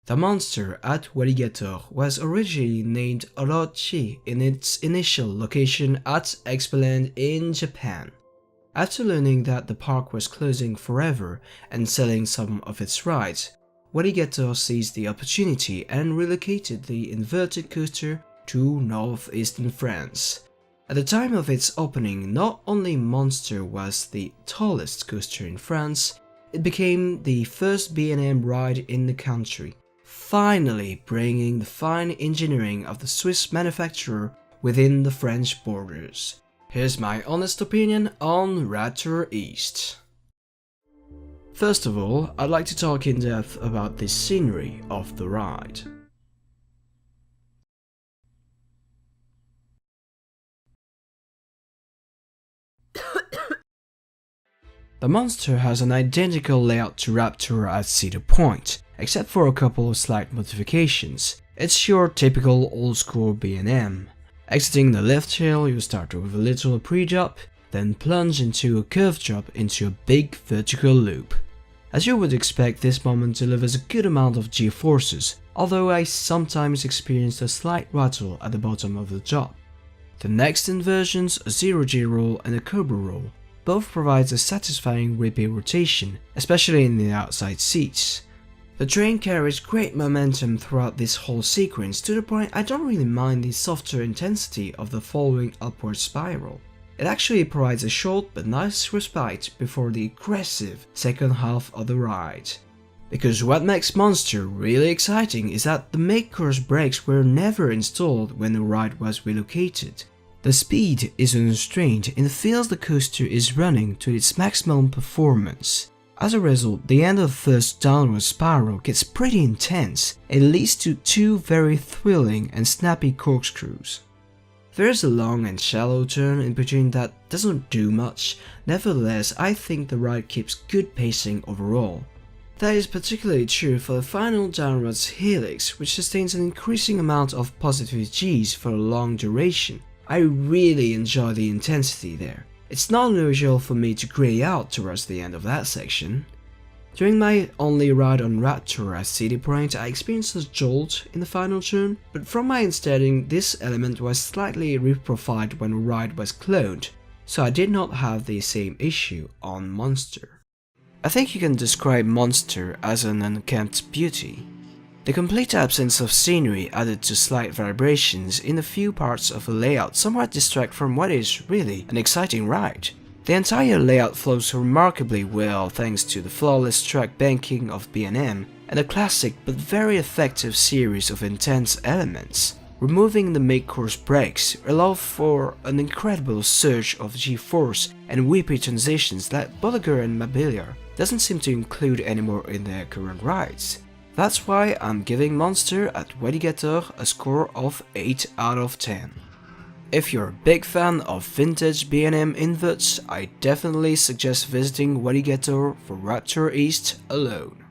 The monster at Walygator was originally named Orochi in its initial location at Expoland in Japan. After learning that the park was closing forever and selling some of its rides, Walygator seized the opportunity and relocated the inverted coaster to northeastern France. At the time of its opening, not only Monster was the tallest coaster in France, it became the first B&M ride in the country, finally bringing the fine engineering of the Swiss manufacturer within the French borders. Here's my honest opinion on Raptor East. First of all, I'd like to talk in depth about the scenery of the ride. The Monster has an identical layout to Raptor at Cedar Point, except for a couple of slight modifications. It's your typical old-school B&M. Exiting the left tail, you start with a little pre-drop, then plunge into a curved drop into a big vertical loop. As you would expect, this moment delivers a good amount of G-forces, although I sometimes experienced a slight rattle at the bottom of the drop. The next inversions, a 0G roll and a Cobra roll, both provides a satisfying whippy rotation, especially in the outside seats. The train carries great momentum throughout this whole sequence to the point I don't really mind the softer intensity of the following upward spiral. It actually provides a short but nice respite before the aggressive second half of the ride. Because what makes Monster really exciting is that the mid-course brakes were never installed when the ride was relocated. The speed is unrestrained and feels the coaster is running to its maximum performance. As a result, the end of the first downward spiral gets pretty intense and leads to two very thrilling and snappy corkscrews. There is a long and shallow turn in between that doesn't do much, nevertheless I think the ride keeps good pacing overall. That is particularly true for the final downwards helix, which sustains an increasing amount of positive Gs for a long duration. I really enjoy the intensity there. It's not unusual for me to grey out towards the end of that section. During my only ride on Raptor at Cedar Point, I experienced a jolt in the final turn, but from my understanding this element was slightly reprofiled when the ride was cloned, so I did not have the same issue on Monster. I think you can describe Monster as an unkempt beauty. The complete absence of scenery added to slight vibrations in a few parts of the layout somewhat distract from what is really an exciting ride. The entire layout flows remarkably well thanks to the flawless track banking of B&M and a classic but very effective series of intense elements. Removing the mid-course brakes allows for an incredible surge of G-force and whippy transitions that Walygator and Mobiliar doesn't seem to include anymore in their current rides. That's why I'm giving Monster at Walygator a score of 8 out of 10. If you're a big fan of vintage B&M inverts, I definitely suggest visiting Walygator for Raptor East alone.